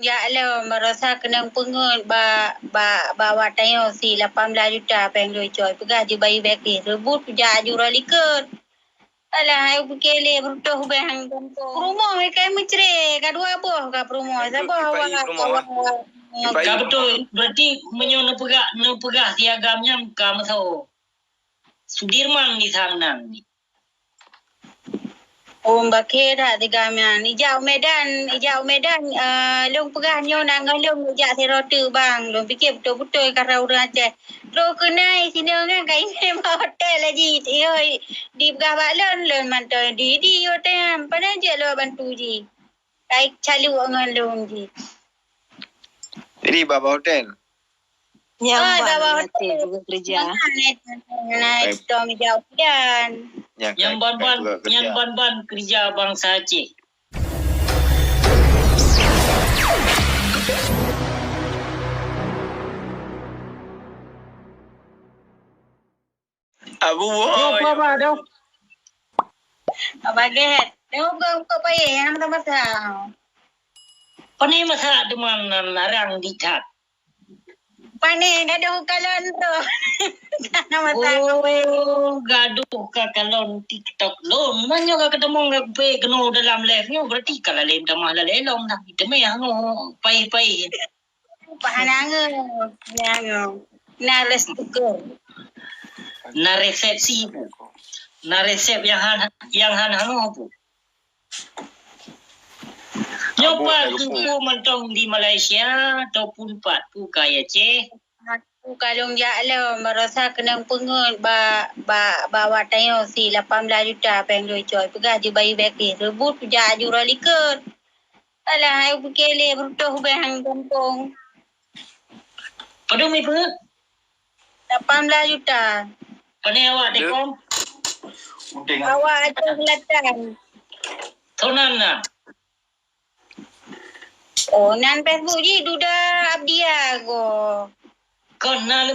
Ya lah, merasa kena pengut bawa tayo si 18 juta peng doi coy. Pegah je bayi beki. Rebut pejak jura likur. Alah, ayo berkele berutuh bang kampung. Rumah mereka menceri. Kadua boh ka rumah. Siapa awak. Kau betul. Berarti menyo nepegah tiagamnya kamu tahu. Sudirman di sana ni. Bakir dah tiga mian. Ijau Medan, long pegah nyo nang long ijak serotu bang. Long fikir betul-betul kara orang Aceh. Terus kenai sini kan kai memang hotel lagi. Oi, di pegah balon lon mantai di hotel. Pada je lo bantu ji. Kai calu ngan long ji. Jadi baba hotel. Yang bawah hotel juga kerja. Naik Tommy jauh dan. Yang ban kerja bangsa Aceh. Abu boy. Apa dah? Baget. Buka payah yang masa. Panai masa teman larang dicat. Panai dah ada kalon tu. Gaduh ka kalon TikTok lo. Manyo ka ketemu ngape kena dalam live nyo berarti kalau lem tamah la lelong dah. Kita meh hang pai. Pahanango. Nares tukur. Na resepsi pu. Na resep yang han pu. Nyoba tu mentong di Malaysia ataupun pat pu kaya Aceh. Aku kalau lo merasa kena pengut bawa tayo si 18 juta peng doi coy. Pegah je bayi beki. Rebut pejak jura likur. Alah, ayo berkele berutuh bang kampung. Pada mi pu? 18 juta. Panai awak dekom? Awak ada Selatan. Tonan na. Oh, nan Facebook je duda abdia ko. Kau na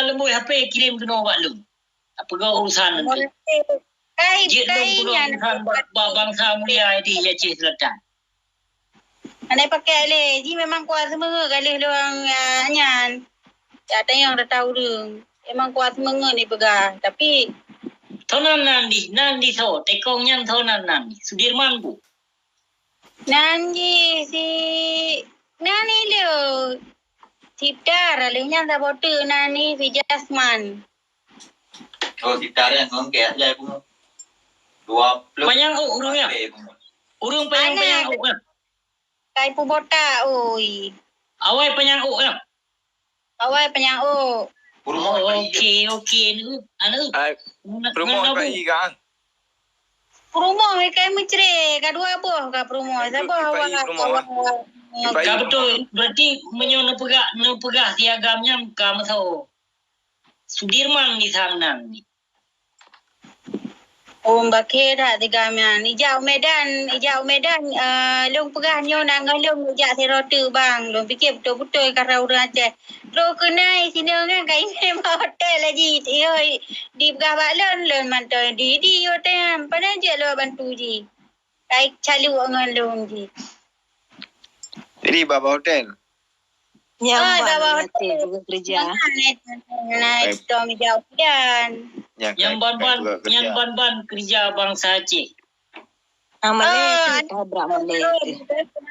lemui HP kirim kena awak lu. Apa kau urusan nanti? Kai bangsa mulia di Aceh Selatan. Anai pakai le, ji memang kuat semua kali luang nyan. Ada yang dah tahu deng. Memang kuat semua ni pegah. Tapi Tonan nandi so tekong yang tonan nandi Sudirman bu. nanti si nani lo Tiptar alihnya dah botu nani si Jasman. Oh, Tiptar yang ngongkeh aja pun. 20. Panjang urungnya. Urung panjang kan. Kai pu botak oi. Awai panjang kan. Awai penyang Okey. Anu. Promo apa ikan? Promo mereka menceri. Kadua boh ka promo. Siapa awak. Kau betul. Berarti menyo nepegah tiagamnya kamu tahu. Sudirman di sana ni. Bakir dah tiga mian. Ijau Medan, long pegah nyo nang long ijak serotu bang. Long fikir betul-betul kara orang Aceh. Terus kenai sini kan kai memang hotel lagi. Oi, di pegah balon lon mantai di hotel. Pada je lo bantu ji. Kai calu ngan long ji. Jadi baba hotel. Yang bawah hotel juga kerja. Naik Tommy jauh dan. Yang ban kerja bangsa Aceh. Malay tabrak Malay.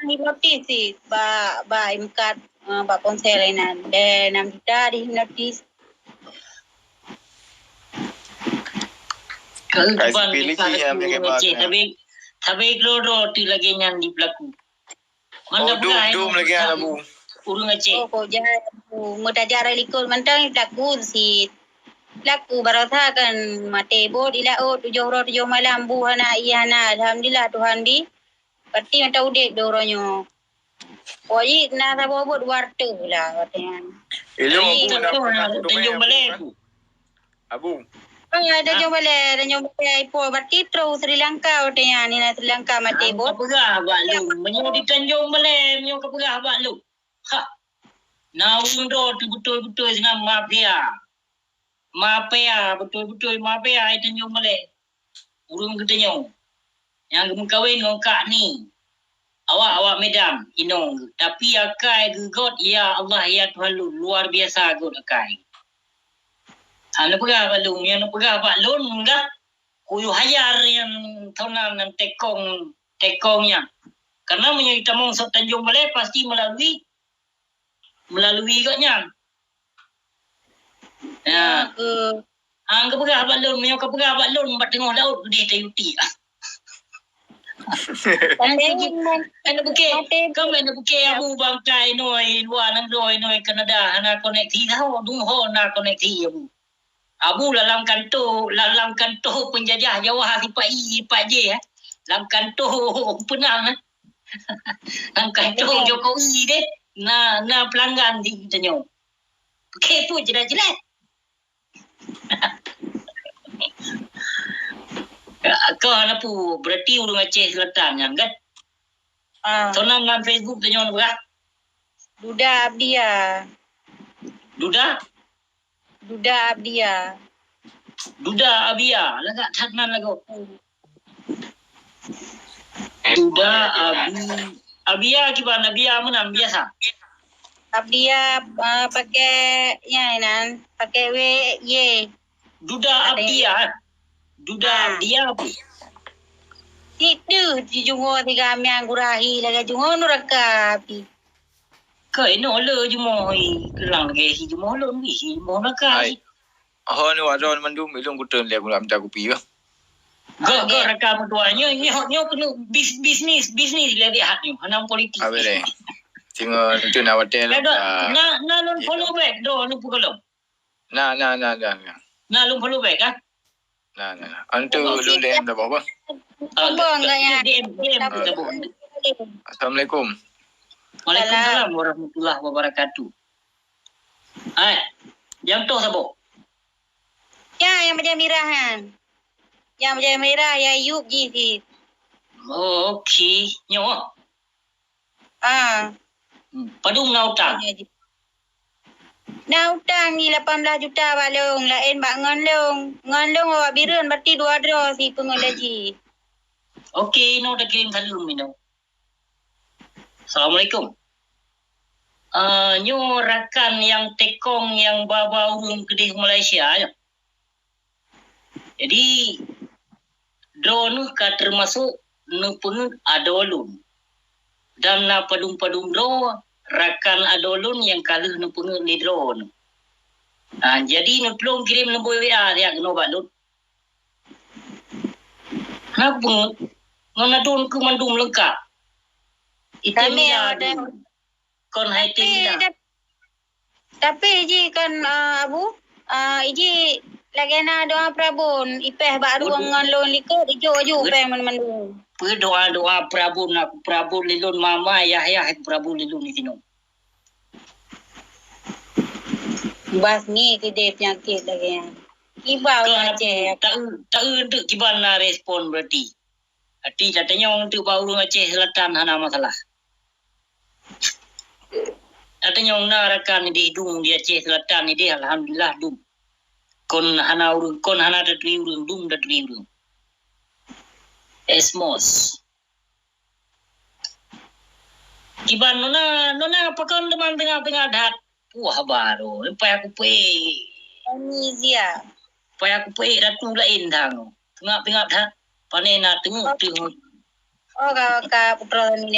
Di notis sih, ba imkat ba ponsel inan. Dan 6 juta di notis. Kalau ban Aceh tapi kalau tu lagi yang di belakang. Mana dum lagi ada bu. Urung Aceh. Kau jangan mudah jara likul mentang belakang si laku barasa kan mate bo di lao 7 malam bu hana iana alhamdulillah Tuhan di berarti mata udik doronyo oi na sa bobot wartu lah katanya tunjuk balik abu ada jomale ipo berarti terus Sri Lanka katanya ni na Sri Lanka mate bo pegah abak lu menyo di Tanjung Malay menyo ke pegah abak lu ha na undo betul-betul dengan mafia betul-betul mafia itu nyomale urung kita nyo yang kawin ngongkak ni Awak Medan, inong. Tapi akai gegot, ya Allah, ya Tuhan lu. Luar biasa gegot akai. Ano pegah balung, yang pegah Pak Lun, enggak? Kuyu hayar yang tonan ng tekongnya. Karena kita mau sok Tanjung Balai pasti melalui gotnya. Ya. Ang kapegah Pak Lun, yang kapegah Pak Lun, bat tengah laut di Tayuti. Ano buke? Kami ano buke abu bangkai noi luar nang noi Kanada ana koneksi tahu dung ho na koneksi abu lalang kanto penjajah Jawa si Pak J lam kanto penang lam kanto Jokowi deh na pelanggan di tanyo. Buke tu jelas. Kau anak pu berarti urung Aceh Selatan kan? Tonang ngan Facebook tanyo berah? Duda Abdia. Duda Abia. Lagak tatnan lagu. Duda Abia gimana? Abia menang biasa. Abdia pakai pakai WY. Duda Abia. Itu di jungo tiga miang gurahi laga jungo nurakapi. Kau ino le jumo kelang lagi si jumo le ni si jumo nakai. Ni wadon mandum ilung kutun le aku nak minta kopi ba. Go rakam tuanya nyo kena bisnis lagi hatnya hanam politik. Abele. Tengok tu nak hotel. Na lon follow back do nu pukalom. Na. Na lon follow back ah. Na. Antu lu DM dah apa? Bong gaya. DM kita bon. Assalamualaikum. Waalaikumsalam warahmatullahi wabarakatuh. Jam tu sabo. Ya, yang macam mirahan. Yang macam merah ya Yub GC. Oh, okey. Nyo. Padung na utang. Nah, utang ni 18 juta balong. Lain bak ngonlong. Ngonlong awak birun berarti 2 draw si pengolaji. Okey, no dah kirim salum mino. Assalamualaikum. Nyo rakan yang tekong yang bawa urung kedih Malaysia. Jadi drone ka termasuk nupunut adolun. Dan na padung-padung draw rakan adolun yang kalah nupunut ni drone. Jadi nuplong kirim nombor WA dia kena balun. Kenapa? Nganadun ke mandum lengkap. Itu Kami ada kon haiting dah. Tapi ji kan Abu iji lagi na doa Prabun ipeh baru ngon likut ijo peh men-men. Doa Prabun lilun mama Yahya Prabun lilun ni tino. Bas ni kedai penyakit lagi. Kibau Aceh. Tak untuk gimana respon berarti. Arti katanya untuk baru Aceh Selatan hana masalah. Katanya orang rakan di hidung di Aceh Selatan ni dia alhamdulillah dum. Kon hana datri urung dum datri urung. Esmos. Iban nona apa kon teman tengah dah puah baru. Pai aku Ini dia. pai aku ratu lain dang. Tengah dah panena tengok. Oh kakak putra ni.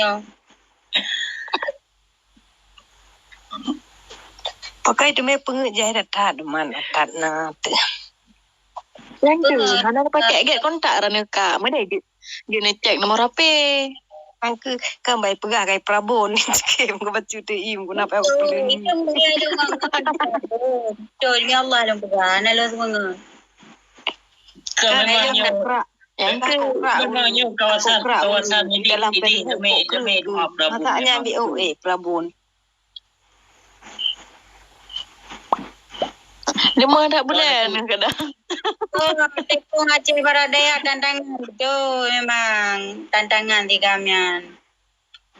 Pakai tu pengek jahit tat man tat na tu. Yang tu hana pakai get kontak rana ka. Mana dia nak check nombor HP. Angke kan baik pegah kai Prabon ni skem ke bacu tu im guna apa aku pilih. Itu dia dong. Demi Allah dong pegang lo semua. Memangnya kawasan ini demi doa Prabun. Makanya ambil Prabon. Lima dah bulan kadang. Tepung Aceh Barat Daya tantangan betul memang tantangan di kamian.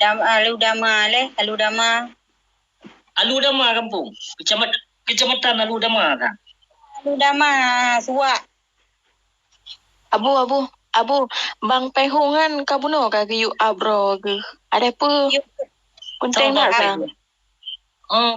Alu dama kampung. Kecamatan Alu Dama kan. Alu dama suak. Abu Abu, bang pehungan kabuno ka ke yuk abro ke. Ada apa? Punteng nak kan? Oh,